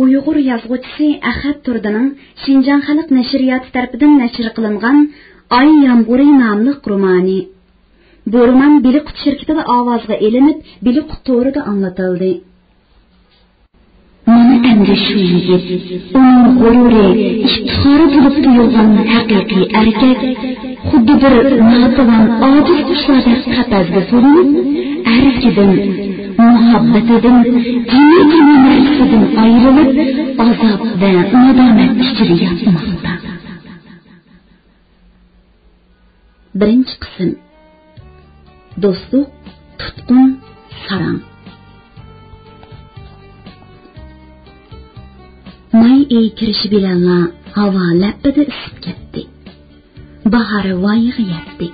Uyg'ur yozuvchisi Ahad Turdining Shinjon xalq nashriyoti tarafidan nashr qilingan Ay yomg'iri nomli romani. Bu roman Biliqut shirkatida ovozga elinib, Biliqut to'rida anglatildi. Mana endi shu yigit, uning g'ururi, iftixori bo'lib tuyulgan haqiqiy erkak, xuddi bir notavan ojiz qushlardek qafasga solinib, erkidan, muhabbatidan, tini narsadan ayrilib, azob va nadomat ichida yotmoqda. Birinchi qism. Do'stlik, tutqun, sarang. May ey kirishi bilan havo labbida isib ketdi. Bahor voyiga yetdi.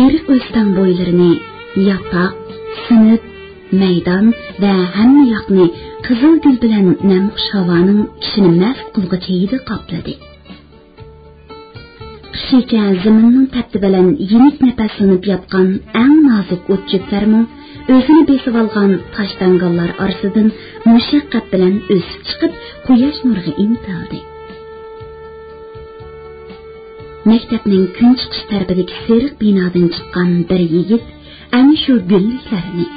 Eriq o'stan bo'ylarini yaproq, sinib, maydon va hamma yoqni qizil gul bilan namxush havoning kishini mast qilg'ichi hidi qopladi. Qishga zaminning tatti bilan yenik nafaslanib yotgan eng nozik o'tchuklarmi o'zini besib olgan toshdangallar orasidan mushaqqat bilan o'sib chiqib quyosh nuriga intildi. Maktabning kun chiqish tarafidagi seriq binodan chiqqan bir yigit ana shu gulliklarni,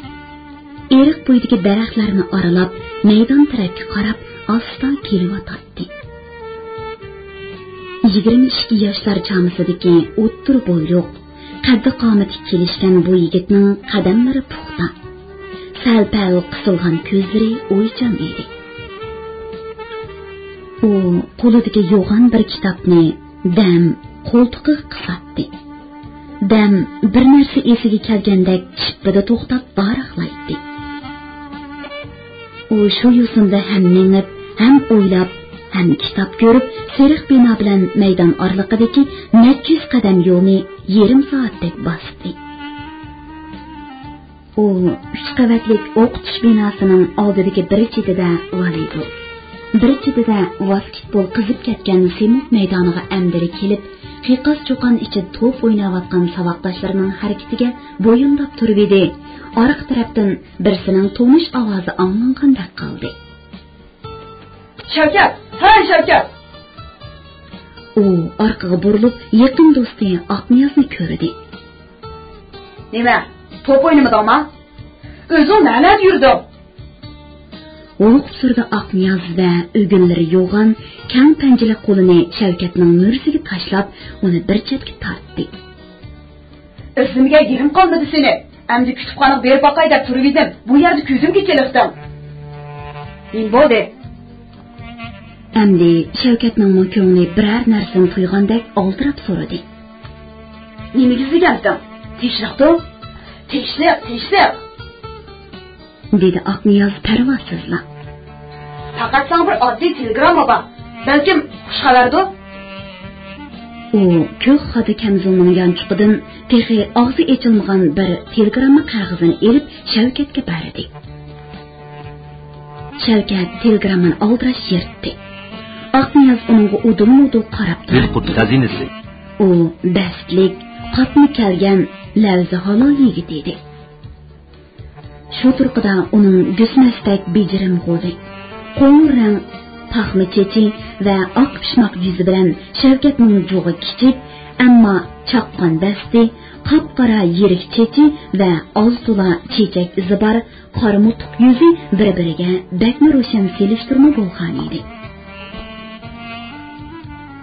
eriq bo'yidagi daraxtlarni oralab, maydon tarafga qarab asta kelyotdi. 22 yoshlar chamisidagi o'ttir bo'yliq, qaddi qomati kelishgan bu yigitning qadamlari puxta, sal-pal qisilgan ko'zlari o'ychan edi. U qo'lidagi yo'g'on bir kitobni dam qo'ltiqqa qisatdi. Dam bir narsa esiga kelgandek chippida to'xtab varaqlaydi. U shu yo'sinda ham minib, ham o'ylab, ham kitob ko'rib, seriq bino bilan maydon oraliqidagi 400 qadam yo'lni yarim soatdek bosdi. U 3 qavatlik o'qitish binosining oldidagi bir chetida voleybol, bir chetida basketbol qizib ketgan semut maydoniga amdiri kelib, qiqas cho'qon ichida to'p o'ynayotgan saboqdoshlarining harakatiga bo'yinlab turib edi. Orqa tarafdan birsining to'nish ovozi anglangandek qoldi. Shavkat, ha Shavkat. U orqaga burilib, yaqin do'sti Aqniyozni ko'rdi. Nima? To'p o'ynamadingmi? O'zing nalab yurding? O'q surda Aqniyoz va o'g'illari yo'g'on kang panjali qo'lini Shavkatning mursiga tashlab, uni bir chetga tortdi. Ismga girim qolmadi seni. Endi kutubxonaga berib boqay deb turib edim. Bu yerda ko'zimga kelibdim. Men bo'ldi. Endi Shavkatning ko'ngli biror narsani tuyg'andek oldirab so'radi. Nimaga izlaganding? Tekshiriqdim. Tekshiriq. Dedi Aqniyoz parvosizla. Faqat sen bir oddiy telegramma bor. Balkim xush xabardir. U ko'k xodi kamzulning yanchiqidan texi og'zi echilmagan bir telegramma qog'ozini elib Shavkatga berdi. Shavkat telegrammani oldirash yirtdi. Aqniyoz unga udum-udum qarab turdi. Biliqut xazinasi. U dastlik, qatni kelgan lavza halol yigit edi. Shu turqida uning gusmastak bejirim qo'li, qo'ng'ir rang paxmi chechi va oq pishmoq yuzi bilan Shavkatning jug'i kichik, ammo chaqqon dasti, qop-qora yirik chechi va oz-to'la chechak izi bor qora mutuq yuzi bir-biriga bakma ro'shan selishtirma bo'lgan edi.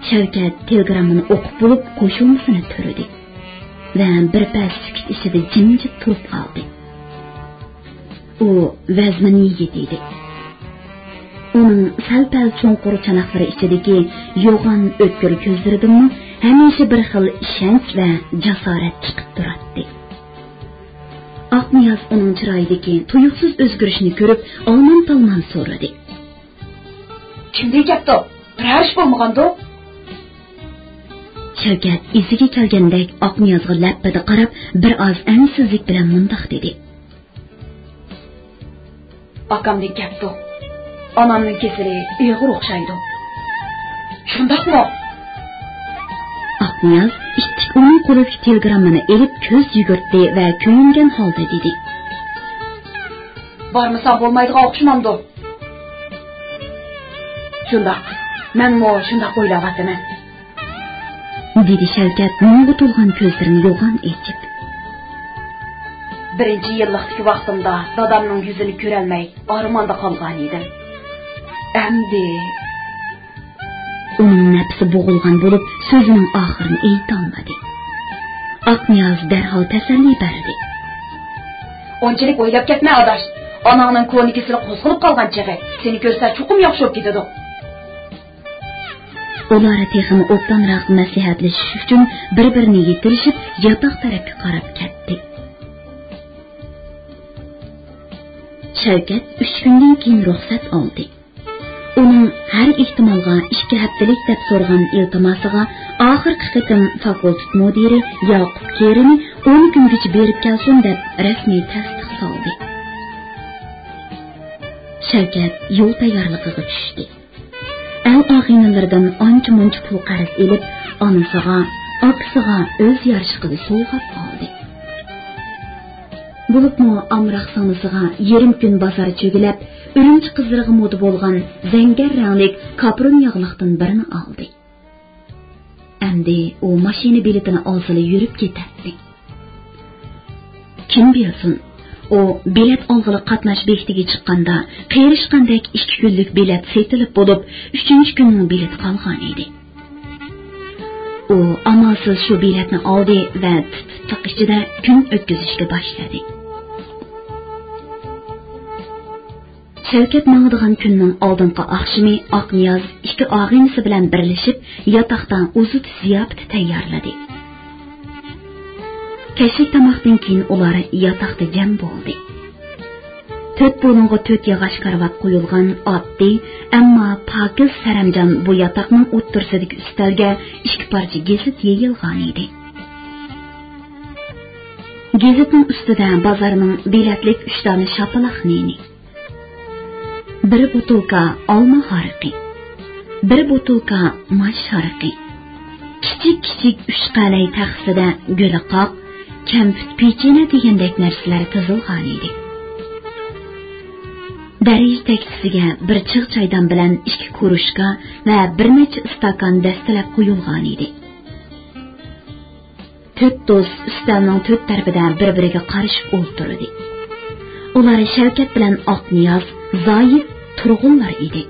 Shavkat telegrammani o'qib bo'lib qo'shilmasini turdi va bir pas sukut ichida jimjit turib qoldi. U vazmin yigit edi. Uning sal-pal cho'nqur chanoqlari ichidagi yo'g'on o'tkir ko'zlaridan hamisha bir xil ishonch va jasorat chiqib turardi. Aqniyoz uning chiroyidagi tuyuqsiz o'zgarishni ko'rib, olmon-talmon so'radi. Kimdek gapdi? Biror ish bo'lmagandi? Shavkat esiga kelgandek Aqniyozga labbada qarab, bir oz ansizlik bilan mundoq dedi. Akamdek gapdi. Onamning kesiri uyg'ur o'xshaydi. Shundaqmi? Aqniyoz ikki uning qo'lidagi telegrammani elib ko'z yugurtdi va ko'yingan holda dedi. Bormasa bo'lmaydigan o'xshamamdi. Şundaq, menmo şundaq o'ylayapman. dedi Shavkat nurga to'lgan ko'zlarini yo'g'on echib. Birinchi yillikdagi vaqtimda dadamning yuzini ko'rolmay armonda qolgan edim. Endi uning nafsi bo'g'ilgan bo'lib, so'zining oxirini ayta olmadi. Aqniyaz darhol tasalli berdi. Onchilik o'ylab ketma, adash. Anangning ko'nikisini qo'zg'ilib qolgan chig'i seni ko'rsa chuqum yaxshi bo'lib ketadi. Ular texini o'ttanroq nasihatlashish uchun bir-birini yetirishib, yotoq tarafga qarab ketdi. Shavkat 3 kundan keyin ruxsat oldi. Uning har ehtimolga 2 haftalik deb so'rgan iltimosiga oxirgi qitim fakultet mudiri Yoqub Kerimni 10 kungacha berib kelsin deb rasmiy tasdiq soldi. Shavkat yo'l tayyorligiga tushdi. Al-og'inlardan ancha-muncha pul qarz elib, onasiga, akasiga o'z yarishqiga sovg'ab oldi. Bo'libmi amroq sonisiga yarim kun bozor cho'gilab, Urumchi qizlig'i moda bo'lgan zangar ranglik kapron yog'liqdan birini oldi. Endi u mashina biletini olsili yurib ketadi. Kim bilsin, o bilet olg'ili qatnash bekitiga chiqqanda qiyirishqandek 2 kunlik bilet setilib bo'lib, 3-kunning bileti qolgan edi. U amalsiz shu biletni oldi va tiq ichida kun o'tkazishga boshladi. Shavkat mangdigan kunning oldingi oqshimi Aqniyaz 2 og'inisi bilan birlashib, yotoqdan uzut ziyofati tayyorladi. Kechlik tomoqdan keyin ular yotoqda jam bo'ldi. 4 bo'ling'i 4 yog'och karvat qo'yilgan oddiy, ammo pokiz saramjon bu yotoqning o'ttirsidagi ustalga 2 parcha gazet yeyilgan edi. Gazetning ustida bozorning biletlik 3 dona shapaloq neni, 1 butulka olma hariqi, 1 butulka mash hariqi, kichik 3 qalay taxsida go'liqoq, kamput pechene degandek narsalar tizilgan edi. Darij taksisiga 1 chig' choydan bilan 2 kurushka va 1 necha stakan dastalab qo'yilgan edi. 4 do'st ustalning 4 tarafidan bir-biriga qarashib o'tirdi. Ular Shavkat bilan Aqniyaz, Zoyid turg'unlar edi.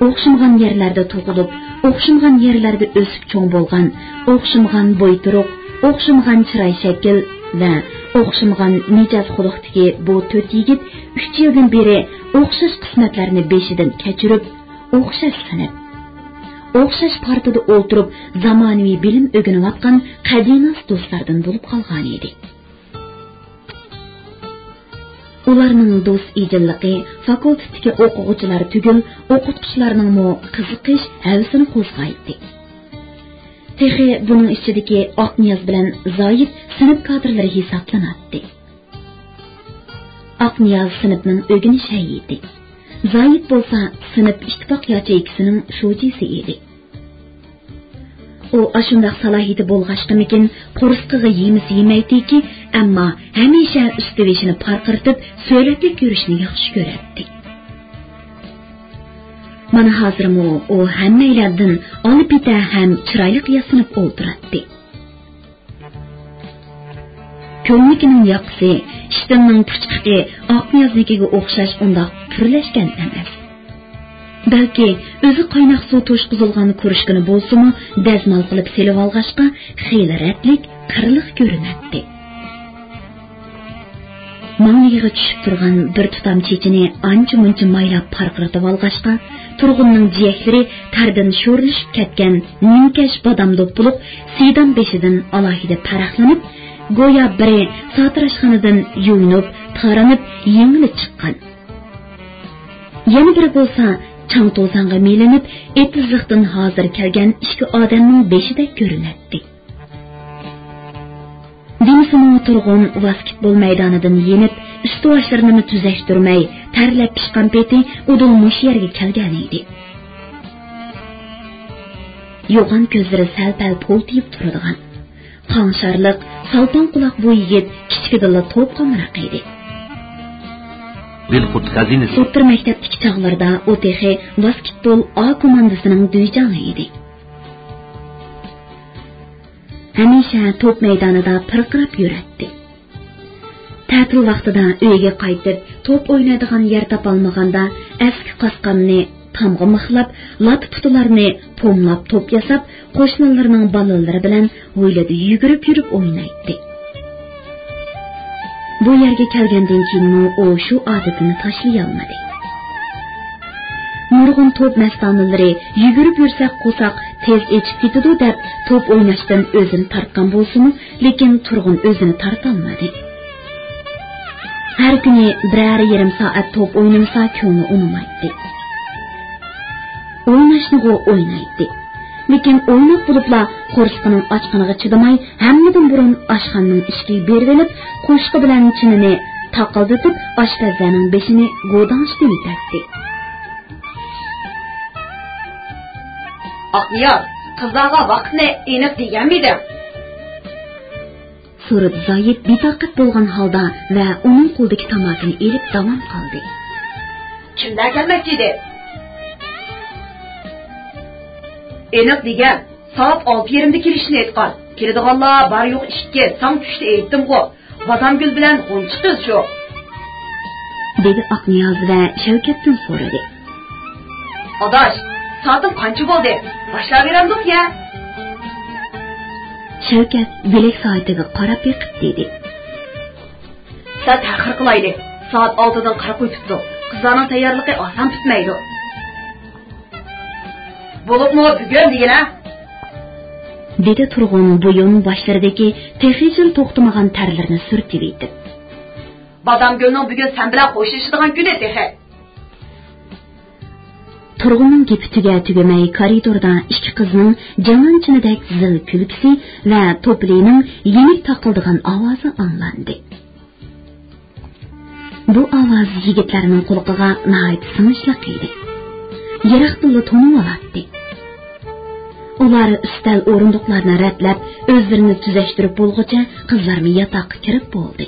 O'xshamagan yerlarda tug'ilib, o'xshamagan yerlarda o'sib cho'ng bo'lgan, o'xshamagan bo'yturuq, o'xshamagan chiroy shakl va o'xshamagan mijoz xuluqdagi bu 4 yigit 3 yildan beri o'xshash qismatlarni beshidan kechirib, o'xshash sanab, o'xshash partada o'tirib, zamonaviy bilim o'rganayotgan qadimas do'stlardan bo'lib qolgan edi. Ularning do'st ijilligi fakultetdagi o'quvchilar tugul, o'qituvchilarning mo qiziqish havasini qo'zg'aydi. Texi buning ichidagi Aqniyaz bilan Zoyid sinf kadrlari hisoblanadi. Aqniyaz sinfning o'rganish hayiti. Zoyid bo'lsa sinf ittifoq yacheyisining sho'jisi edi. U ashundaq salohiyati bo'lg'achqimikin qo'rsqiga yemiz yemaydiki, ammo hamisha ustivishini parqirtib, so'latlik yurishni yaxshi ko'radi. Mana hozirmi u hammaylardan olib bita ham chiroyli yasinib o'ltiradi. Ko'nglikning yoqsi, ishtimning puchqiqi Aqniyaznikiga o'xshash unda purlashgan emas. Balki o'zi qaynoq suv to'shqizilgan ko'rishgani bo'lsa-mu, dazmol qilib selib olg'ashqa xiylaratlik, qirliq ko'rinadi. Mangliga tushib turgan bir tutam chechini ancha-muncha maylab parqiratib olg'ashqa, turg'unning jiyaklari tardan sho'rilishib ketgan nimkash bodam do'ppiluq siydam beshidan alohida paraqlanib, go'yo biri sotirashxonadan yuvinib, taranib, yengilib chiqqan. Yana biri bo'lsa chang to'zonga melinib, etizliqdan hozir kelgan 2 odamning beshidek ko'rinadi. Dimsimo turg'un basketbol maydonidan yenib, ustuvoshlarni tuzashtirmay, tarlab pishgan peti udul mush yerga kelgan edi. Yo'g'on ko'zlari sal-pal po'ltiyib turadigan, qansharliq, salton quloq bu yigit kichkidilla to'pqonroq edi. Belqut xazinasi. O'rta maktabdagi chog'larda u texi basketbol A komandasining duyjoni edi. Hamisha top maydonida pirqirab yurardi. Ta'til vaqtida uyga qaytib, top o'ynaydigan yer topolmaganda eski qasqamni tamg'a mixlab, lat putlarni pomlab top yasab, qo'shnilarining bolalari bilan o'ylada yugurib yurib o'ynaydi. Bu yerga kelgandan keyin u shu odatini tashlay olmadi. Nurg'un top mastonalari yugurib yursa qo'saq tez echib ketadi deb top o'ynashdan o'zini tortgan bo'lsa-mu, lekin turg'un o'zini torta olmadi. Har kuni biror yarim soat top o'ynamasa ko'ngli unamaydi. O'ynashni o'ynaydi. Lekin o'ynab bo'libla qo'rsqining ochqiniga chidamay, hammadan burun oshxonaning ishiga berib olib, qo'shqi bilan chinini taqildatib, oshpazlarning beshini go'danishdan etdi. Aqniyor, qizlarga vaqtni aniq deganmidim. Surat Zoid betoqat bo'lgan holda va uning qo'lidagi tomakini elib davom qildi. Kimlar kelmoqchi edi? Aniq degan, soat 6:30da kelishini aytgan. Keladiganlar bor yo'q ishga, sang tushda aytdim-ku. Bazamgul bilan qo'nchiqdi shu. Dedi Aqniyoz va Shavkatdan so'radi. Adash, soatim qancha bo'ldi? Boshlab beramdik-ya? Shavkat bilek soatiga qarab yiqib dedi. Soat ta'xir qilaydi. Soat 6dan qarab qo'yibdi. Qizlarning tayyorligi oson bitmaydi. Bo'libmi bugun degina? Dedi turg'un bo'yin boshlaridagi texijil to'xtamagan tarlarni surtib etib. Badamgulning bugun sen bilan qo'shilishadigan kuni texe. Turg'unning gapi tugamay koridorda ikki qizning jamonchinidek zil kulgisi va to'plining yenik taqildigan ovozi anglandi. Bu ovoz yigitlarning quloqiga nihoyat sinishli edi. Yiroqdan tonib oladi. Ular ustal o'rindiqlarni ratlab, o'zlarini tuzashtirib bo'lguncha qizlarni yotoqqa kirib bo'ldi.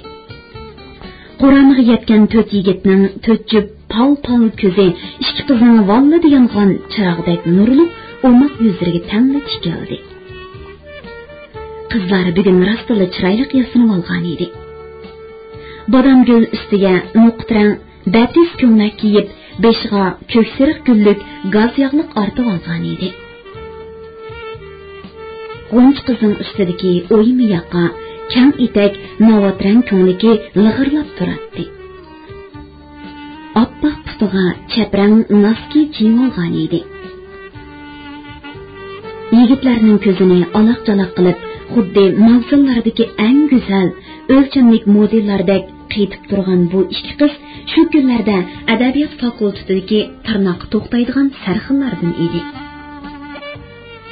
Qur'oniga yetgan 4 yigitning 4 jup pal ko'zi ikki qizning vallada yongan chirog'dek nurli o'moq yuzlariga tanli tikildi. Qizlar bugun rostla chiroyli yasinib olgan edi. Badamgul ustiga nuqtrang batiz ko'ylak kiyib, beshiga ko'ksiriq gullik gaz yog'liq ortib olgan edi. Qo'nch qizning ustidagi o'yimi yoqqa kang etak novatrang ko'ngliki lig'irlab turadi. Oppoq putuga chaprang noski kiyib olgan edi. Yigitlarning ko'zini aloq-jaloq qilib, xuddi mavzullardagi eng go'zal, o'lchamlik modellardek qiytib turgan bu ikki qiz shu kunlarda adabiyot fakultetidagi tirnoq to'xtaydigan sarxillardan edi.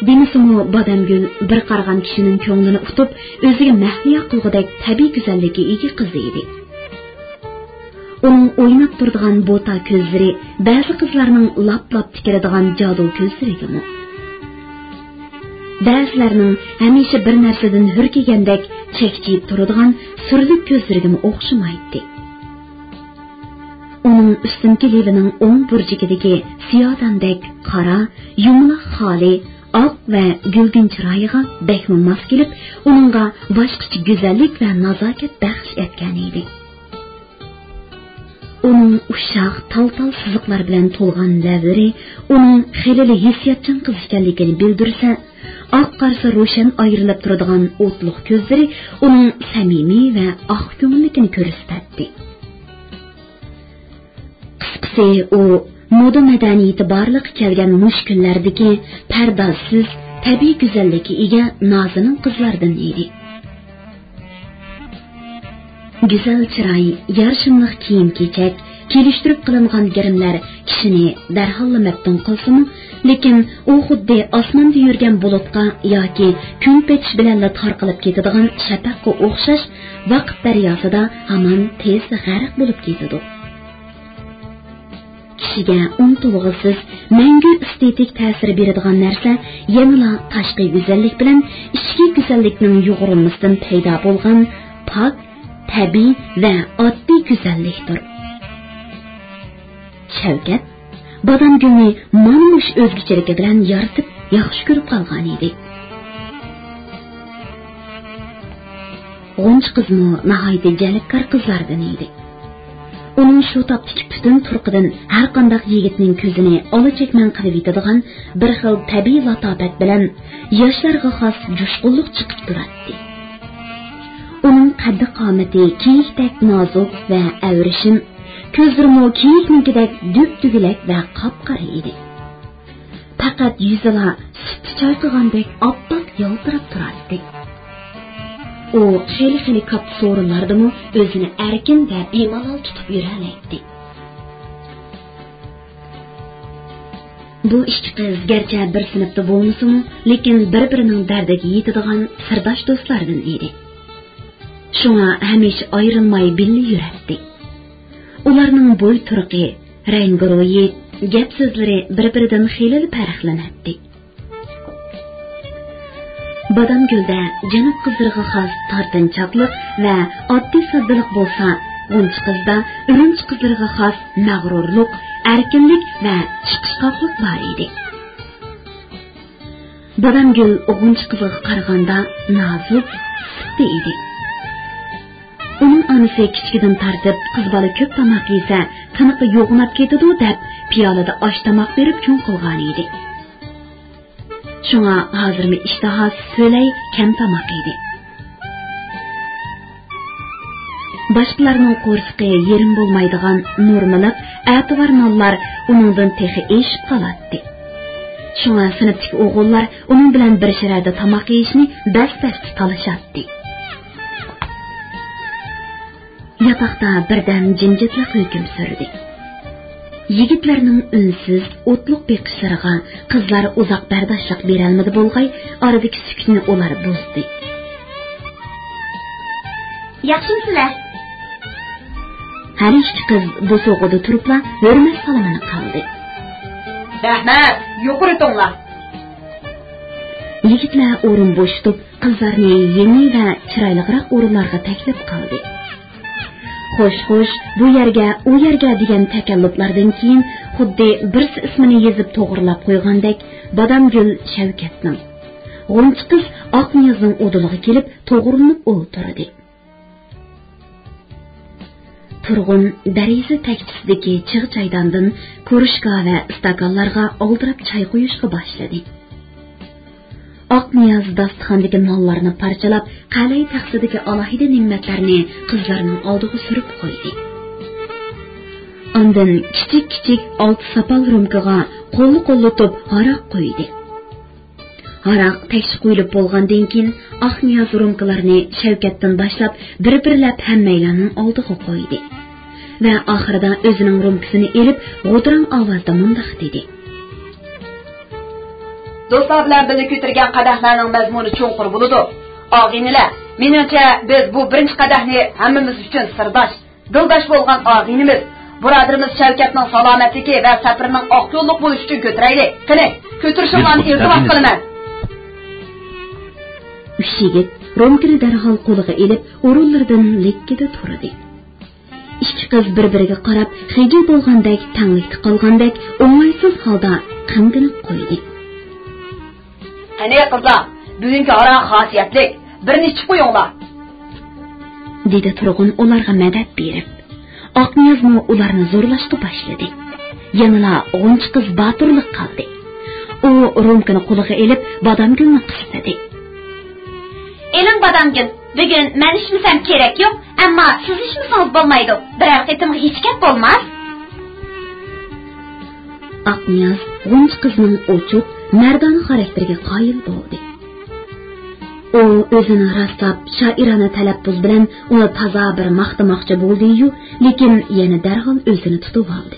Demisimi Badamgul bir qarg'an kishining ko'nglini utib, o'ziga mahliyo qilg'idek tabiiy go'zallikka ega qiz edi. Uning o'ynab turadigan bo'ta ko'zlari ba'zi qizlarning lap-lap tikiladigan jadu ko'zlarigami. Ba'zilarning hamisha bir narsadan hurkigandek chekchiyib turadigan surlik ko'zlarigami o'xshamaydi. Uning ustunki levining o'ng burchigidagi siyodandek qora, yumaloq xoli oq va gulgin chiroyiga bekmi mos kelib, uningga boshqacha go'zallik va nazokat baxsh etgan edi. Uning ushoq tal-tal siziqlar bilan to'lgan lablari uning xilili hissiyotchan qiz ekanligini bildirsa, oq qarsa ro'shan ayrilib turadigan o'tliq ko'zlari uning samimiy va oq ko'ngilligini ko'rsatdi. Qisqasi u moda madaniyati borliq kelgan mushkullardagi pardozsiz tabiiy go'zallikka ega nozining qizlardan edi. Go'zal chiroy, yarshimliq kiyim-kechak, kelishtirib qilingan girimlar kishini darhol maftun qilsin, lekin u xuddi osmonda yurgan bulutga yoki kun petish bilan tarqalib ketadigan shafaqqa o'xshash vaqt daryosida hamon tez g'arq bo'lib ketadi. Kishiga untulg'isiz, mangu estetik ta'sir beradigan narsa yanada tashqi go'zallik bilan ichki go'zallikning yo'g'rilmasidan paydo bo'lgan pok, tabiiy va oddiy go'zallikdir. Shavkat Badamgulni mana shu o'zgachiligi bilan yoritib yaxshi ko'rib qolgan edi. G'unch qizmi nihoyatda jalbkor qizlardan edi. Uning shu topdagi butun turqidan har qanday yigitning ko'zini olachakman qilib yetadigan bir xil tabiiy latofat bilan yoshlarga xos jo'shqinlik chiqib turadi. Uning qaddi qomati kiyikdek nozik va avrishin, ko'zlari kiyiknikidek dub-dugilak va qop-qora edi. Faqat yuzida sut chayqagandek oppoq yaltirab turardi. U xeli katta so'rinlardimi o'zini erkin va bemalol tutib yuralaydi. Bu ikki qiz garchi bir sinfda bo'lmasa-mu, lekin bir-birining dardiga yetadigan sirdosh do'stlardan edi. Shunga hamisha ayrilmay birga yurardi. Ularning bo'y turqi, rang-ro'yi, gap so'zlari bir-biridan xeyli farqlanardi. Badamgulda janub qizlariga xos tortinchoqlik va oddiy soddalik bo'lsa, g'unch qizda urinch qizlariga xos mag'rurlik, erkinlik va chiqishqoqlik bor edi. Badamgul g'unch qizga qaraganda nozik, sifti edi. Uning onasi kichkidan tartib qiz bola ko'p tomoq yesa, tiniqi yo'g'inab ketadi deb piyolada osh tomoq berib cho'ng qilgan edi. Shunga hozirmi ishtahosi so'lay kam tomoq edi. Boshqalarning qo'rsiqi yerim bo'lmaydigan normalab, ativar nonlar uningdan texi eshib qoladi. Shunga sinfdagi o'g'illar uning bilan bir shirada tomoq yeyishni dast-dast talashadi. Yotoqda birdan jimjitlik hukm surdi. Yigitlarning unsiz, o'tliq beqishlariga qizlar uzoq bardoshlik berolmadi bo'lg'ay, oradagi sukutni ular buzdi. Yaxshimisizlar? Har ikki qiz bu so'g'ida turibla hurmat salomini qildi. Rahmat, yuqori to'nglar. Yigitlar o'rin bo'shatib, qizlarni yengil va chiroyliroq o'rinlarga taklif qildi. Xo'sh, bu yerga, u yerga degan takalluflardan keyin xuddi birsi ismini yozib to'g'rilab qo'ygandek, Badamgul Shavkatning, g'unch qiz Oqniyozning o'diliga kelib to'g'rinib o'ltirdi. Turg'un dariza tagchisidagi chig' chaydondan ko'rishga va stakanlarga oldirab choy quyishga boshladi. Oqniyoz dasturxondagi nonlarni parchalab, qalay taqsidagi alohida ne'matlarni qizlarning oldiga surib qo'ydi. Ondan kichik olti sapal rumkaga qo'lli-qo'llatib aroq qo'ydi. Aroq tekshi qo'yilib bo'lgandan keyin Oqniyoz rumkalarni Shavkatdan boshlab bir-birlab hammaylarning oldiga qo'ydi. Va oxirida o'zining rumkasini elib, g'o'drang ovozda mundaq dedi: Do'stlar bilan birga ko'targan qadahlarning mazmuni cho'nqur bo'ladi. Og'inilar, menimcha biz bu birinchi qadahni hammamiz uchun sirdosh, dildosh bo'lgan og'inimiz, birodarimiz Shavkatning salomatligi va safarining oq yo'lliq bo'lishi uchun ko'taraylik. Qani, ko'tirishimni iltimos qilaman. Uch yigit romkani darhol qo'liga elib, o'rinlaridan lekkida turdi. Ikki qiz bir-biriga qarab, xijil bo'lgandek, tanglikda qolgandek, o'ng'aysiz holda qimginib qo'ydi. Qani qizlar, bugungi aroq xosiyatlik, birini ichib qo'yinglar, dedi Turg'un ularga madad berib. Oqniyozmi ularni zo'rlashga boshladi. Yanala g'unch qiz boturlik qildi. U romkani qo'liga elib, Badamgulni qistadi. Eling Badamgul, bugun men ishmisam kerak yo'q, ammo siz ishmisangiz bo'lmaydi. Biror qitimga hech gap bo'lmas. Oqniyoz g'unch qizning ochiq, mardona xarakteriga qoyil bo'ldi. U o'zini rastlab, shoirona talaffuz bilan uni toza bir maqtamoqchi bo'ldi-yu, lekin yana darhol o'zini tutib oldi.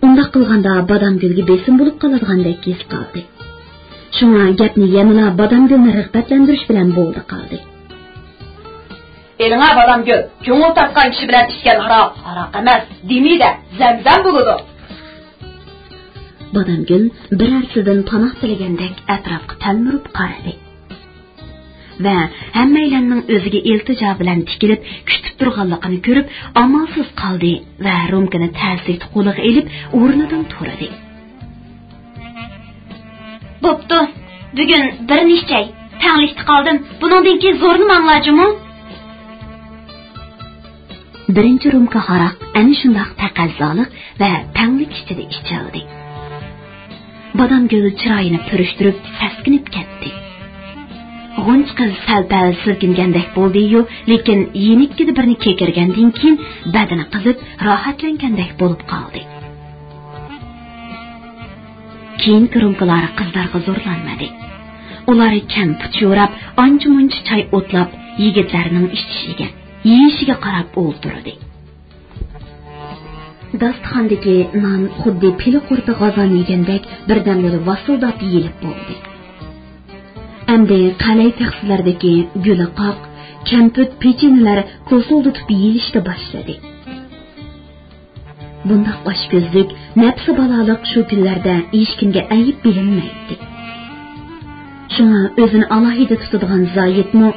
Unda qilganda Badamgulga besim bo'lib qoladigandek his qildi. Shunga gapni yanala Badamgulni rag'batlantirish bilan bo'ldi qoldi. Elingga Badamgul, ko'ngil topgan kishi bilan ichgan aroq emas, demida zamzam bo'ladi. Badamgul birarsidan panoh tilagandek atrofga talmirib qaradi. va hammalarning o'ziga iltijo bilan tikilib kutib turganligini ko'rib amalsiz qoldi va rumkani tasdiq qo'liga elib o'rnidan turdi. Bo'pti, bugun bir nechchay tanglikda qoldim. Buningdan keyin zo'rni manglajimi? Birinchi rumka haroq ana shundoq taqazzoliq va tanglik ichida ichildi. Badamgul chiroyini purishtirib saskinib ketdi. G'unch qiz sal-pal silkingandek bo'ldi-yu, lekin yenikkida birini kekirgandan keyin badani qizib, rohatlangandek bo'lib qoldi. Keyin rumkalar qizlarga zo'rlanmadi. Ular kamput yo'rab, ancha-muncha choy o'tlab, yigitlarning ishtishiga, yeyishiga qarab o'ltirdi. Dasturxondagi non xuddi pili qurti g'azon yegandek birdan bo'lib vasildab yeyilib bo'ldi. Endi qalay taxsilardagi gulaqoq, kamput, pechenlar ko'suldutib yeyishga boshladi. Bundaq oshko'zlik, nafsi baloliq shu kunlarda hech kimga ayib bilinmaydi. Shunga o'zini alohida tutadigan Zoyidmi,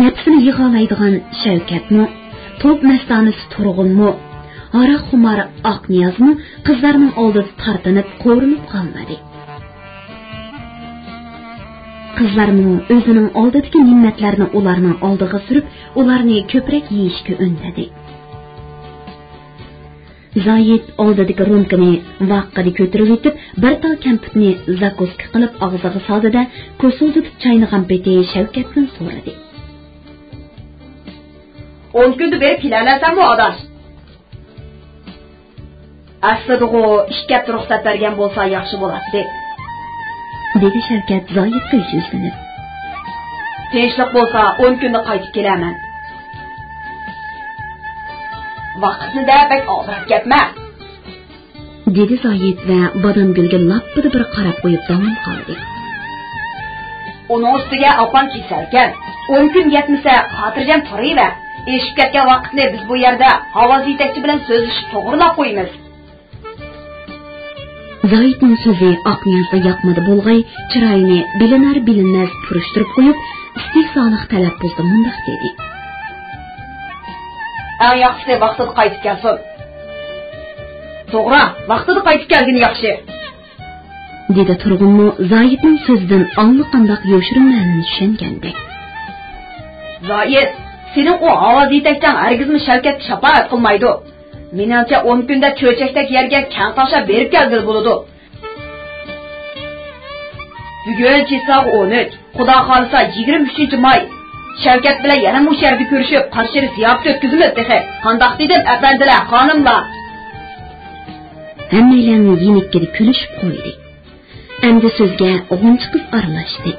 nafsini yig'olaydigan Shavkatmi, to'p mastonasi Turg'unmi, aroq xumor Oqniyozmi qizlarning oldida tartinib, qo'rinib qolmadi. Qizlarmi o'zining oldidagi ne'matlarni ularning oldiga surib, ularni ko'proq yeyishga undadi. Zoyid oldidagi rumkani vaqtida ko'tarib o'tib, bir tal kamputni zakoska qilib og'ziga soldi-da, ko'sulda chaynagan peti Shavkatdan so'radi. 10 kunda berib kelalasanmi, odash? Aslida ishga ruxsat bergan bo'lsa yaxshi bo'ladi, dedi Shavkat Zoyidga yuzlanib. Tinchlik bo'lsa 10 kunda qaytib kelaman. Vaqtni da bak og'irib ketma, dedi Zoyid va Bodomgulga lappida bir qarab qo'yib davom qildi. Uning ustiga opam kesalkan, 10 kun yetmasa xotirjam turaver. Eshib ketgan vaqtni biz bu yerda havoz yetakchi bilan so'zlashib to'g'rilab qo'yamiz. Zoyidning so'zi Oqniyozga yoqmadi bo'lg'ay, chiroyini bilinar-bilinmas purishtirib qo'yib, istehsonli talaffuzda mundoq dedi. Eng yaxshisi vaqtida qaytib kelsin. To'g'ri, vaqtida qaytib kelgani yaxshi, dedi Turg'unmi Zoyidning so'zidan anliqandoq yo'shirinmani tushungandek. Zoyid, sening o ovoz yetakchan hargizmi Shavkatga shafaat qilmaydi. Menimcha 10 kunda cho'chakdek yerga kang tashlab berib keldi bo'ladi. Bugun chisoq 13, Xudo xolisa 23-may. Shavkat bilan yana mush yerda ko'rishib, qarshili ziyofat o'tkazamiz dedi. Qandoq dedim, afandilar, xonimlar? Hammalarning yenikkida kulishib qo'ydi. Endi so'zga g'unch qiz aralashdi.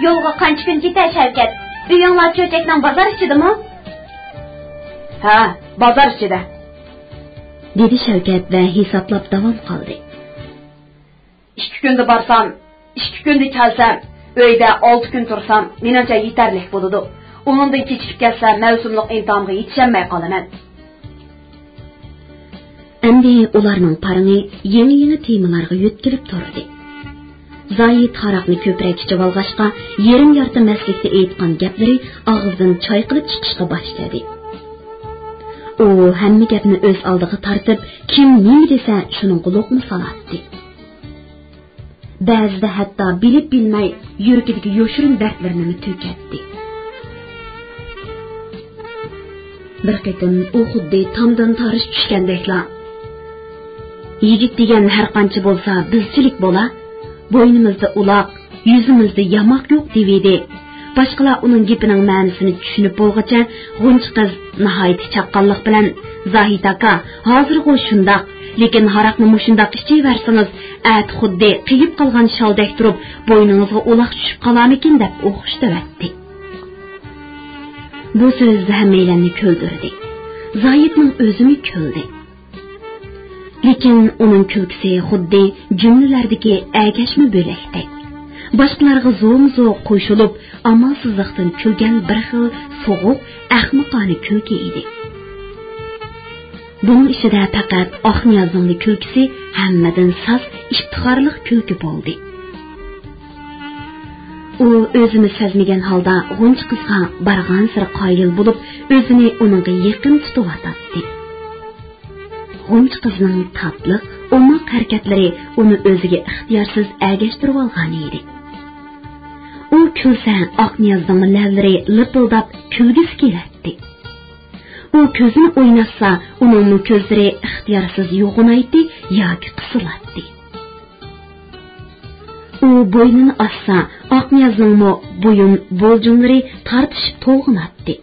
Yo'lga qancha kun ketay Shavkat? Uyinglar cho'chakdan bozor ichidimi? Ha, bozor ichida, dedi Shavkat va hisoblab davom qildi. 2 kunda borsam, 2 kunda kelsam, uyda 6 kun tursam, menimcha yetarli bo'ladi. Uningdan kechikib kelsa, mavsumlik intomga yetishmay qolaman. Endi ularning parini yangi temalarga yo'tkilib turdi. Zoyid haroqni ko'proq ichib olg'ashqa, yarim yarti maslikda aytgan gaplari og'zidan choy qilib chiqishga boshladi. U hamma gapni o'z oldiga tortib, kim nima desa, shuning quloqni solatdi. Ba'zida hatto bilib bilmay yuragidagi yo'shirin dardlarini to'katdi. Bir qatim u xuddi tomdan tarish tushgandekla, yigit degan har qancha bo'lsa bizchilik bo'la, bo'ynimizda uloq, yuzimizda yamoq yo'q deydi. Boshqalar uning gapining ma'nosini tushunib bo'lgacha, g'unch qiz nihoyat chaqqonlik bilan Zohid aka, hozirg'u shundoq, lekin haroqni mushundoq ichaversangiz, at xuddi qiyib qolgan sholdek turib, bo'yningizga uloq tushib qolarmikin deb o'xshitdi. Bu so'z hammalarni kuldirdi. Zoidning o'zini kuldi. Lekin uning kulgisi xuddi jumlalardagi agashma bo'lakdek. Boshqalarga zo'm-zo'q qo'shilib, amalsizlikdan kulgan bir xil so'g'uq, ahmoqona kulgi edi. Bunun ichida faqat Oqniyozning kulgisi hammadan soz, iftixorli kulgi bo'ldi. u o'zini sezmagan holda g'unch qizga bargan sir qoyil bo'lib o'zini uningga yaqin tutib atadi. G'unch qizning tatliq, o'moq harakatlari uni o'ziga ixtiyorsiz ergashtirib olgan edi. U kulsa Oqniyozning lavlari lipildab kulgisi keladi. U ko'zini o'ynatsa, uning ko'zlari ixtiyorsiz yo'g'inaydi yoki qisiladi. U bo'ynini assa, Oqniyozning bo'yin bo'ljunlari tartishib to'lg'inadi.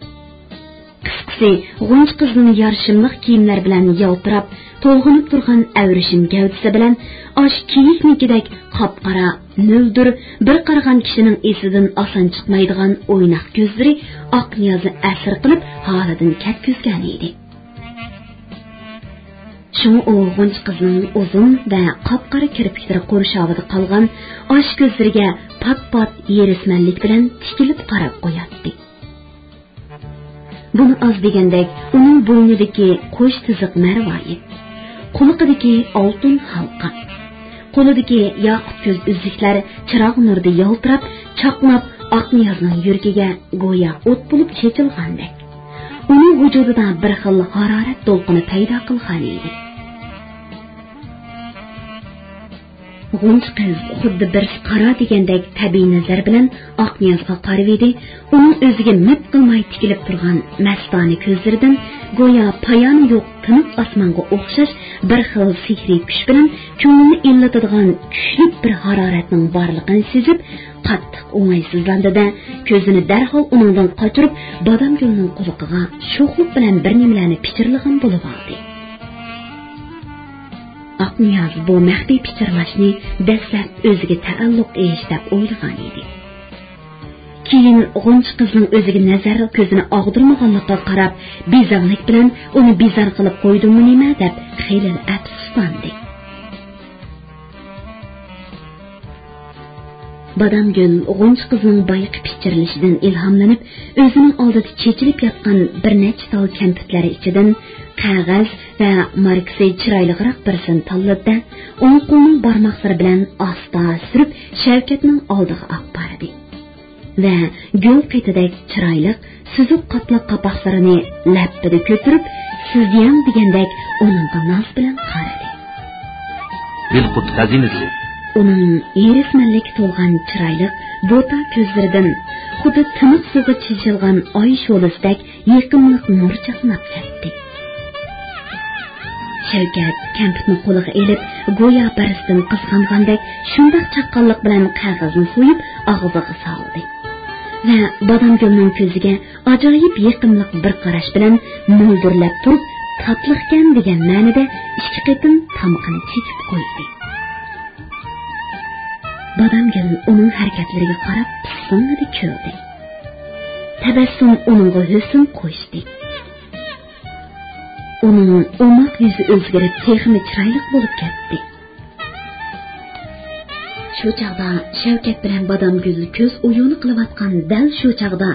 Qisqasi, g'unch qizning yarshimliq kiyimlar bilan yaltirab, to'lg'inib turgan avrishim gavdasi bilan osh kiyiknikidek qop-qora, nildir, bir qaragan kishining esidan oson chiqmaydigan o'ynoq ko'zlari Oqniyozni asir qilib, holidan ketkizgan edi. Shuni u g'unch qizning uzun va qop-qora kirpiklari qurshovida qolgan osh ko'zlariga pat-pat yerismanlik bilan tikilib qarab qo'yadi. Buni az degandek, uning bo'ynidagi qo'sh tiziq marvoyi, quloqidagi oltin halqa, qo'lidagi yoqut ko'z uzuklar chiroq nurida yaltirab, chaqnab Oqniyozning yuragiga go'yo o't bo'lib chechilgandek. Uning vujudida bir xil harorat to'lqini paydo qilgan edi. G'unch qiz xuddi bir qaro degandek tabiiy nazar bilan Oqniyozga qarab edi. Uning o'ziga mip qilmay tikilib turgan mastona ko'zlaridan go'yo payoni yo'q tiniq osmonga o'xshash bir xil sihriy kuch bilan ko'ngilni illatadigan kuchli bir haroratning borligini sezib, qattiq o'ng'aysizlandi-da, ko'zini darhol uningdan qochirib, Bodomgulning quloqiga sho'xlik bilan bir nimalarni pichirlagan bo'lib oldi. Oqniyoz bu maxfiy pichirlashni dastlab o'ziga taalluq ish deb o'ylagan edi. Keyin g'unch qizning o'ziga nazar ko'zini og'dirmaganlikqa qarab, bezorlik bilan uni bezor qilib qo'ydimmi nima deb xiyla afsuslandi. Bodomgul g'unch qizning boyiqi pichirlashidan ilhomlanib, o'zining oldida chechilib yotgan bir necha tal kamputlari ichidan qog'oz va markasi chiroyliroq birsini tanladi. O'ng qo'lining barmoqlari bilan asta surib Shavkatning oldiga olib bordi. Va gul qetidek chiroyli, suzib qatloq qapoqlarini lappida ko'tarib, "Sizyam" degandek uning noz bilan qaradi. Bilqut xazinasi. Uning yerismanlik to'lgan chiroyli bo'ta ko'zlaridan xuddi tiniq suvga chechilgan oy sho'lasidek yaqinlik nur chaqnab ketdi. Shavkat kamputni qo'liga elib, go'yo birisidan qizg'angandek shundoq chaqqonlik bilan qog'ozni so'yib og'ziga soldi. Va Bodomgulning ko'ziga ajoyib yaqinlik bir qarash bilan mo'ldirlab turib, tatliqkan degan ma'noda ikki qitim tomqini chekib qo'ydi. Bodomgul uning harakatlariga qarab pisingida kuldi. Tabassum uningga husn qo'shdi. Uning o'moq yuzi o'zgarib, texni chiroyli bo'lib ketdi. Shu chaqda Shavkat bilan Bodomgul ko'z o'yini qilayotgan dal shu chaqda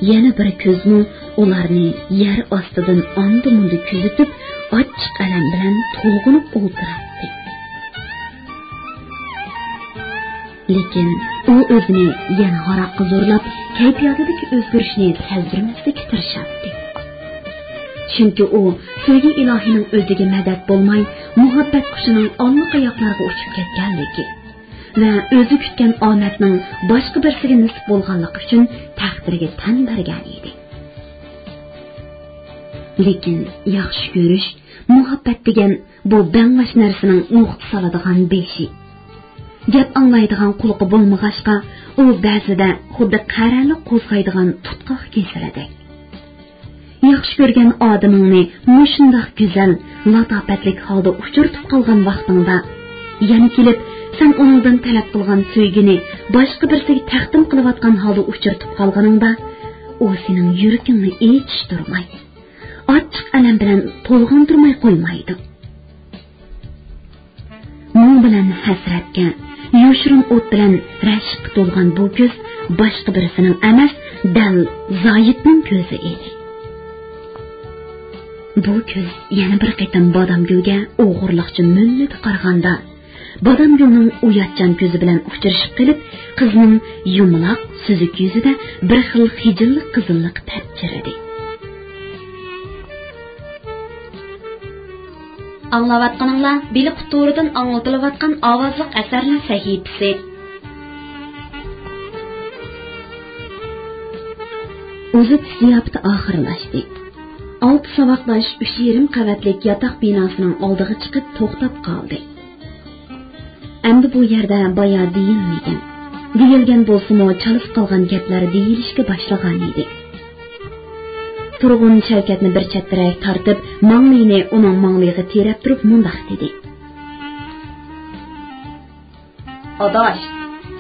yana bir ko'zni ularni yer ostidan ondi-mundi kuzatib, ochiq alam bilan to'lg'inib o'ltiradi. Lekin u o'zini yana haroqqa zo'rlab, kayfiyatidagi o'zgarishni sezdirmaslikka tirishadi. Chunki u sevgi ilohining o'ziga madad bo'lmay, muhabbat qushining allaqayoqlarga uchib ketganligi va o'zi kutgan omadning boshqa birisiga nisb bo'lganligi uchun taqdiriga tan bergan edi. Lekin yaxshi ko'rish, muhabbat degan bu banglash narsaning muhti soladigan beshi. Gap anglaydigan quloqi bo'lmag'ashqa, u ba'zida xuddi qaraliq qo'zg'aydigan tutqoq kesiladi. Yaxshi ko'rgan odamingni mushundoq go'zal, latofatlik holda uchirtib qolgan vaqtingda, yana kelib, sen uningdan talab qilgan sevgini boshqa birisiga taqdim qilayotgan holda uchirtib qolganingda, u sening yuragingni echishtirmaydi. Ochiq alam bilan to'lg'antirmay qo'ymaydi. Mun bilan hasratga, yoshirin o't bilan rashqqa to'lgan bu ko'z boshqa birisining emas, dal Zoyidning ko'zi edi. Bu ko'z yana bir qitim Bodomgulga o'g'irliqchi mullib qaraganda, Badamgülning uyatchan ko'zi bilan uchrashib qilib, qizning yumaloq, suzuk yuzida bir xil hijillik qizillik tapchiradi. Аңлаватқаныңла Били Құтуырдан аңлатылыватқан авазлық әсәрләр сәхифесі. Uzun ziyafati oxirlashdi. 6 savoqlash 3,5 qavatlik yotoq binosining oldiga chiqib to'xtab qoldi. Endi bu yerda boya deyilmagan. Deyilgan bo'lsa-mu, chalib qolgan gaplar deyilishga boshlagan edi. Turg'un Shavkatni bir chettiraq tortib, manglayni uning manglayga terib turib mundaq dedi. Adash,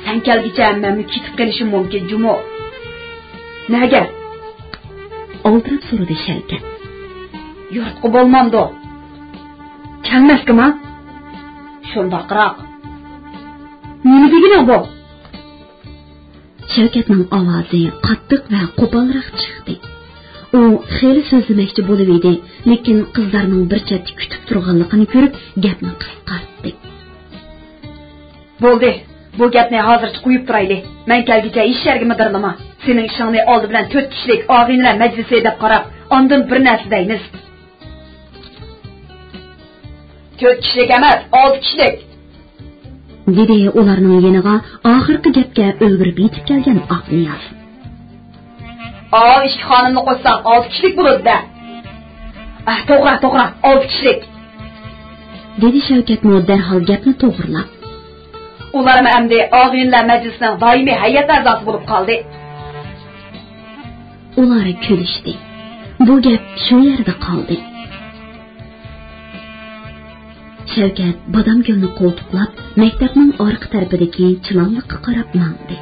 sen kelgicha hammamni ketib qolishim mumkin, Jumo. Nega? Oldirib so'radi Shavkat. Yurtqa bo'lmamdi. Kelmaskimi? Shundaqroq. Nima degani bu? Shavkatning ovozi qattiq va qo'polroq chiqdi. U xeyli so'zlamoqchi bo'lib edi, lekin qizlarning bir chetda kutib turganligini ko'rib, gapni qisqartdi. Bo'ldi. Bu gapni hozircha qo'yib turaylik. Men kelgicha ish yerga midirnima. Sening ishingni oldi bilan 4 kishilik og'inlar majlisi deb qarab, ondan bir narsa deymiz. 4 kishilik emas, 6 kishilik. Dedi ularning yeniga oxirgi gapga o'lgirib yetib kelgan Aqniyaz. Ishki xonimni qo'ysak 6 kishilik bo'ladi-da. To'g'ri, 6 kishilik. Dedi Shavkat darhol gapni to'g'rilab. Ular endi og'inlar majlisining doimiy hay'at a'zosi bo'lib qoldi. Ular kulishdi. Bu gap shu yerda qoldi. Shavkat Badamgulni qo'ltiqlab, maktabning orqa tarafidagi chilonliqqa qarab mangdi.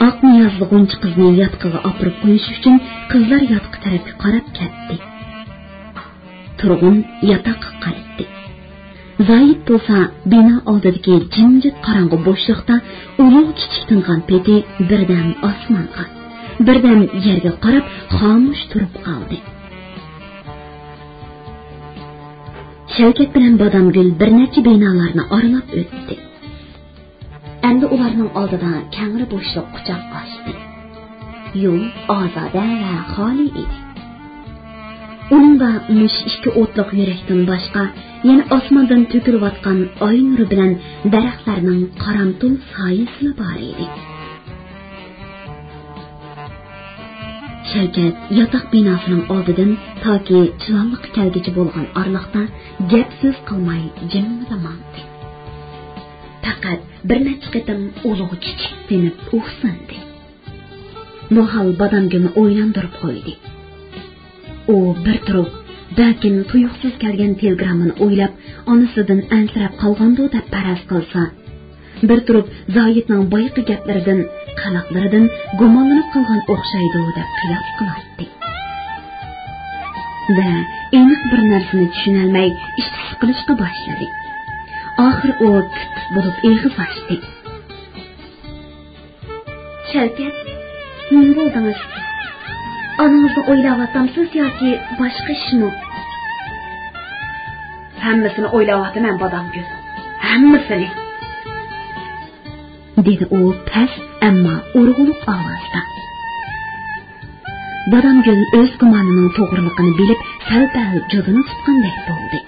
Aqniyazli g'unchi qizni yotqiga opirib qo'yish uchun qizlar yotqi tarafga qarab ketdi. Turg'un yotoqqa qaradi. Zoid bo'lsa, bino oldidagi jimjit qorong'u bo'shliqda ulug' kichik tingan peti birdan osmonga, birdan yerga qarab xomush turib qoldi. Shavkat bilan Badamgul bir necha binolarni oralab o'tdi. Endi ularning oldida kangri bo'shliq quchoq ochdi. Yo'l ozoda va xoli edi. Uningda mush ikki o'tliq yurakdan boshqa yana osmondan to'kilayotgan oy nuri bilan daraxtlarning qaramtul soyasi bor edi. Shavkat yotoq binosining oldidan toki chilonliq kelgichi bo'lgan orliqda gap so'z qilmay jimgina mangdi. Faqat bir necha qitim ulug' kichik tenib uxsandi. Bu hol Badamgulni o'ylantirib qo'ydi. U bir turib, balkim tuyuqsiz kelgan telegrammani o'ylab, onasidan ansirab qolgandi deb paraz qilsa, bir turib Zoidning boyqi gaplaridan, qaloqlaridan gumonlanib qolgan o'xshaydi deb qiyos qiladi. Va aniq bir narsani tushunolmay ish qilishga boshladi. Oxir u bo'lib eg'iz ochdi. Shavkat, nima bo'ldingiz? Anangizni o'ylayapsizmi yoki boshqa ishmi? Hammasini o'ylayapman, Badamgul. Hammasini. Dedi u past, ammo urg'uliq ovozda. Badamgul o'z gumonining to'g'riligini bilib, sal-pal jodini tutgandek bo'ldi.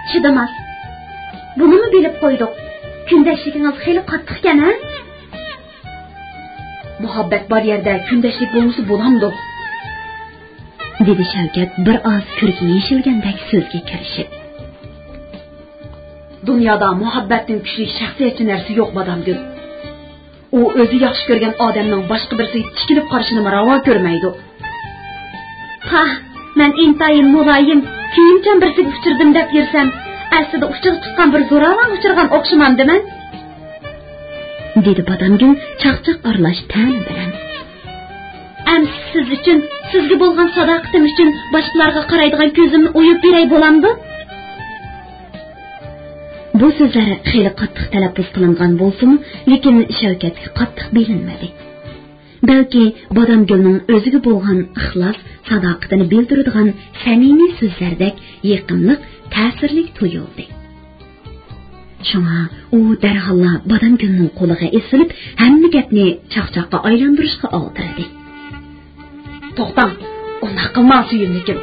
Chidamas. Bunimi bilib qo'ydik. Kundashligingiz xeyli qattiq ekan-a? Muhabbat bor yerda kundashlik bo'lmasa bo'lamdi. Dedi Shavkat bir oz ko'rki yeshilgandek so'zga kirishib. Dunyoda muhabbatning kuchli shaxsiyatchi narsa yo'q, Badamgul. U o'zi yaxshi ko'rgan odamning boshqa birisiga tikilib qarashini ravo ko'rmaydi. Ha, men intayin muloyim, kiyimchan birisiga uchirdim deb yursam, aslida uchirib chiqqan bir zo'ravon uchirgan o'xshamamdiman? Dedi Badamgul chaqchaq aralash ta'lim bilan. Siz uchun, sizga bo'lgan sadoqatim uchun boshqalarga qaraydigan ko'zimni o'yib beray bo'lamdi? Bu so'zlar xeyli qattiq talaffuz qilingan bo'lsa-mu, lekin Shavkatga qattiq bilinmadi. Balki Badamgulning o'ziga bo'lgan ixlos, sadoqatini bildiradigan samimiy so'zlardek yaqinlik ta'sirli tuyuldi. Shunga u darhalla Badamgulning qo'liga esilib, hamma gapni chaqchaqqa aylantirishga oldirdi. To'xtang, unda qilmang suyimlikim.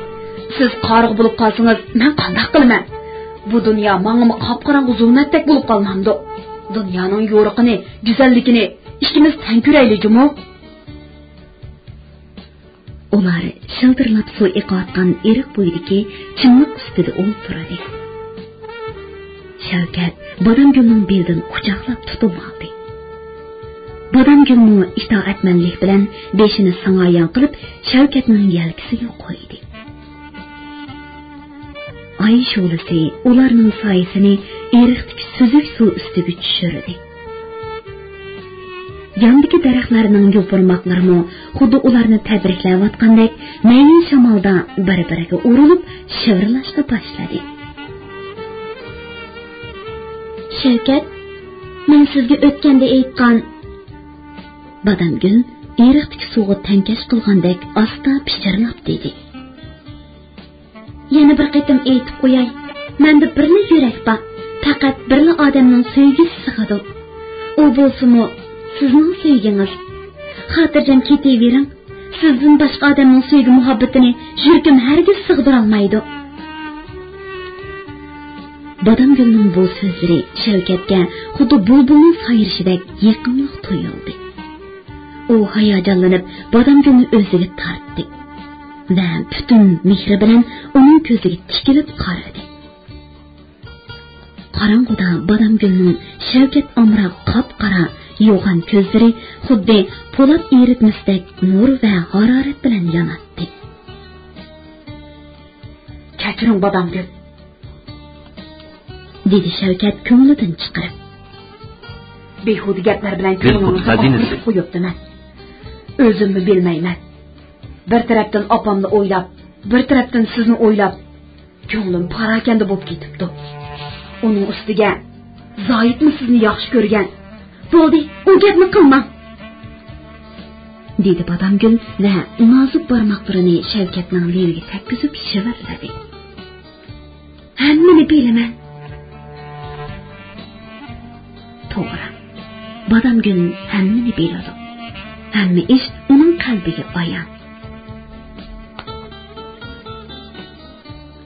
Siz qoriq bo'lib qolsangiz, men qanday qilaman? Bu dunyo menga qop-qorong'u zulmatdek bo'lib qolmamdi. Dunyoning yo'riqini, go'zalligini ikkimiz tan ko'raylikmi? Ular shildirlab suv iqayotgan eriq bo'yidagi chimliq ustida o'ltirdi. Shavkat Badamgulning belidan quchoqlab tutib oldi. Badamgulni itoatmanlik bilan beshini sangoyon qilib Shavkatning yelkasiga qo'ydi. Ay sho'lasi ularning soyasini eriqdagi suzuk suv ustiga tushirdi. Yandagi daraxtlarning yo'pirmoqlarimi xuddi ularni tabriklayotgandek mayin shamolda bir-biriga urilib shivirlashga boshladi. Shavkat, men sizga o'tganda aytgan. Badamgul eriqdagi suvga tankash qilgandek asta pichirlab dedi. Yana bir qatim aytib qo'yay. Menda birla yurak bor. Faqat birla odamning sevgisi sig'adi. U bo'lsa-mu sizning sevgingiz. Xotirjam ketavering. Sizdan boshqa odamning sevgi muhabbatini yuragim hargiz sig'dira olmaydi. Badamgulning bu so'zlari Shavkatga xuddi bulbulning sayrishidek yaqinlik tuyuldi. U hayajonlanib Badamgulni o'ziga tortdi va butun mehri bilan uning ko'ziga tikilib qaradi. Qorong'uda Badamgulning Shavkat omra qop-qora yo'g'on ko'zlari xuddi po'lat eritmasdek nur va harorat bilan yonatdi. Kechiring Badamgul, dedi Shavkat ko'nglidan chiqarib. Behuda gaplar bilan ko'nglimni qo'yibdiman. O'zimni bilmayman. Bir tarafdan opamni o'ylab, bir tarafdan sizni o'ylab, ko'nglim parakanda bo'lib ketibdi. Uning ustiga Zoitmi sizni yaxshi ko'rgan? Bo'ldi, u gapni qilmang, dedi Badamgul va nozik barmoqlarini Shavkatning beliga takkizib shivirladi. Hammani bilaman. To'g'ri. Badamgul hammani biladi. Hamma ish uning qalbiga ayon.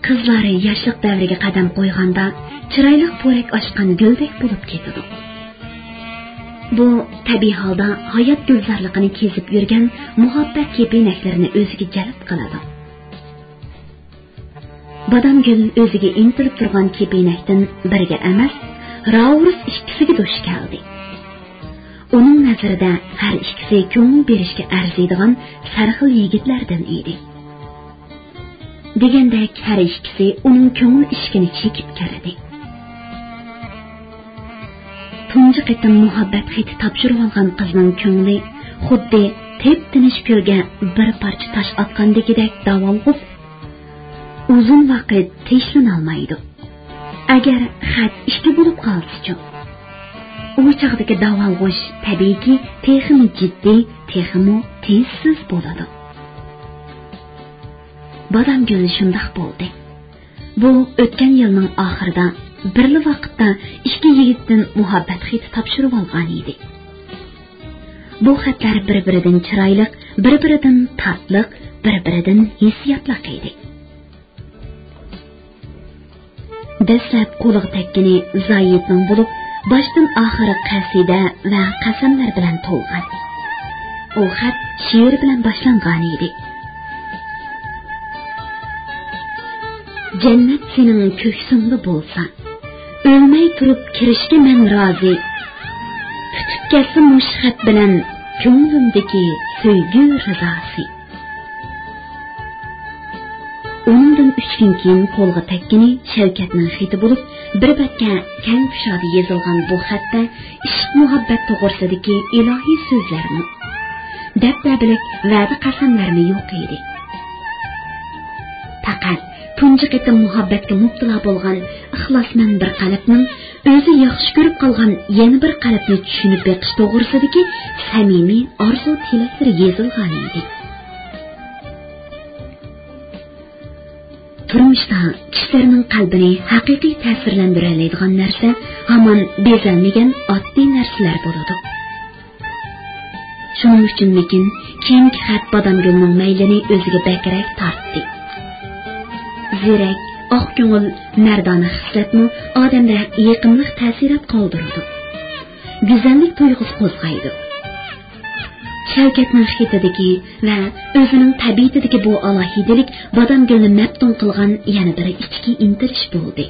Qizlari yoshlik davriga qadam qo'yganda chiroyli po'rak ochgan guldek bo'lib ketadi. Bu tabiiy holda hayot gulzorligini kezib yurgan muhabbat kepenaklarini o'ziga jalb qiladi. Badamgul o'ziga intilib turgan kepenakdan biriga emas, ravurs ikkisiga duch keldi. Uning nazarida har ikkisi ko'ngil berishga arziydigan sarxil yigitlardan edi. Degandek har ikkisi uning ko'ngil ishkini chekib keladi. Tunji qatim muhabbat xati topshirib olgan qizning ko'ngli xuddi tep-tinish ko'lga bir parcha tosh otgandagidek davolg'ib uzun vaqt tinchlan olmaydi. Agar xat ishga bo'lib qolsa-chi, u chaqdagi davolg'ish tabiiyki texmi jiddiy, texmi tezsiz bo'ladi. Badamgul shundoq bo'ldi. Bu o'tgan yilning oxirida birli vaqtda ikki yigitdan muhabbat xati topshirib olgan edi. Bu xatlar bir-biridan chiroyli, bir-biridan tatliq, bir-biridan hissiyotliq edi. Dastlab qo'liga tekkini Zoitning bo'lib, boshdan oxiri qasida va qasamlar bilan to'lgan. U xat she'r bilan boshlangan edi. Jannat sening ko'ksingda bo'lsa, o'lmay turib kirishga men rozi. Tutib kelsin mushxat bilan ko'nglimdagi sevgi rizosi. Undan 3 kun keyin qo'lga tekkini Shavkatning xati bo'lib, bir betga kang kushoda yozilgan bu xatda ishq muhabbat to'g'risidagi ilohiy so'zlarni, dabdabalik va'da qasamlarni yo'q edi. Faqat tunji qatim muhabbatga mubtalo bo'lgan ixlosmand bir qalbning o'zi yaxshi ko'rib qolgan yana bir qalbni tushunib beqish to'g'risidagi samimiy orzu tilaklari yozilgan edi. turmuşda kishilarning qalbini haqiqiy ta'sirlantira oladigan narsa hamon bezalmagan oddiy narsalar bo'ladi. Shuning uchunmikin keyingi xat Badamgulning maylini o'ziga bakrak tortdi. Zirak, oq ko'ngil, mardona xislatmi odamda yaqinlik ta'sirat qoldiradi. Go'zallik tuyg'usi qo'zg'aydi. Shavkatning xitidagi va o'zining tabiatidagi bu alohidalik Badamgulni maftun qilgan yana bir ichki intilish bo'ldi.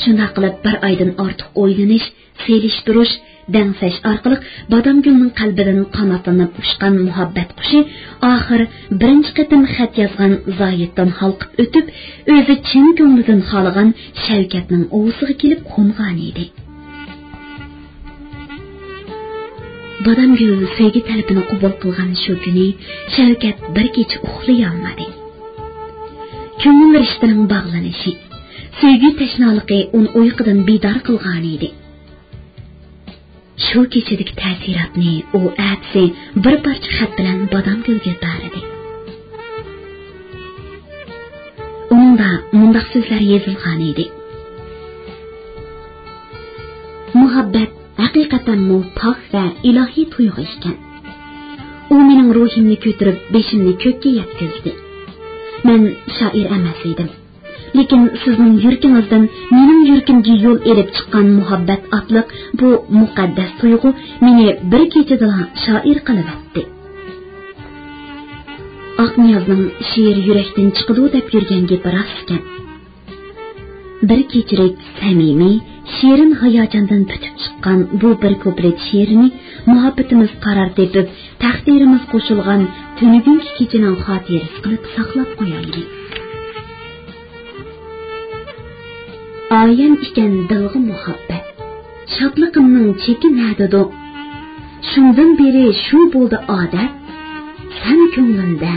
Shunday qilib bir oydan ortiq o'ylanish, selishtirish, dangsash orqali Badamgulning qalbidan qanotlanib ushgan muhabbat qushi oxir birinchi qatim xat yozgan Zoyiddan halqib o'tib, o'zi chin ko'nglidan xohlagan Shavkatning o'g'siga kelib qo'ngan edi. Badamgul sevgi talabini qabul qilgan shu kuni Shavkat bir kecha uxlay olmadi. Ko'ngil rishtaning bog'lanishi, sevgi tashnoligi uni uyqudan bedor qilgan edi. Shu kechadagi ta'sirotni u atsi bir parcha xat bilan Badamgulga berdi. Unda mundaq so'zlar yozilgan edi. Muhabbat haqiqatan pok va ilohiy tuyg'u ekan. U mening ruhimni ko'tarib, beshimni ko'kka yetkazdi. Men shoir emas edim. Lekin sizning yurkingizdan mening yurkimga yo'l elib chiqqan muhabbat otliq bu muqaddas tuyg'u meni bir kechada shoir qilib etdi. Aqniyozning she'r yurakdan chiqadi deb yurgan gapi rost ekan. Bir kechirik samimiy she'rin hayajondan tutib chiqqan bu bir ko'prik she'rini muhabbatimiz qaror tepib, taqdirimiz qo'shilgan tunugungi kechining xotirasi qilib saqlab qo'yaylik. Ayan ekan dilg'i muhabbat, shodliqimning cheki nadidi. Shundan beri shu bo'ldi odat, san ko'nglimda,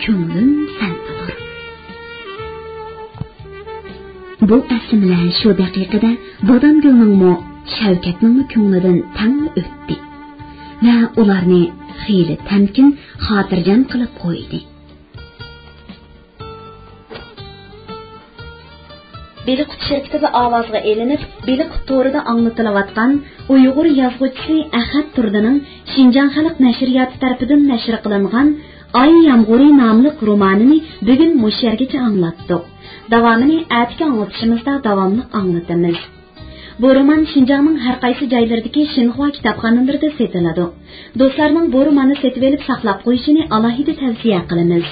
ko'nglim sandadir. Bu aslimlar shu daqiqada Badamgulning Shavkatning ko'nglidan tang o'tdi va ularni xeyli tamkin, xotirjam qilib qo'ydi. Beliqut shirkatida ovozga elinib, Beliqut to'rida anglatilayotgan Uyg'ur yozuvchisi Ahad Turdining Shinjon xalq nashriyoti tomonidan nashr qilingan Ay Yomg'iri nomli romanini bugun mush yergacha anglatdik. Davomini atki anglitishimizda davomli anglatamiz. Bu roman Shinjonning har qaysi joylaridagi Shinhua kitobxonalarida sotiladi. Do'stlarning bu romanni setib olib saqlab qo'yishini alohida tavsiya qilamiz.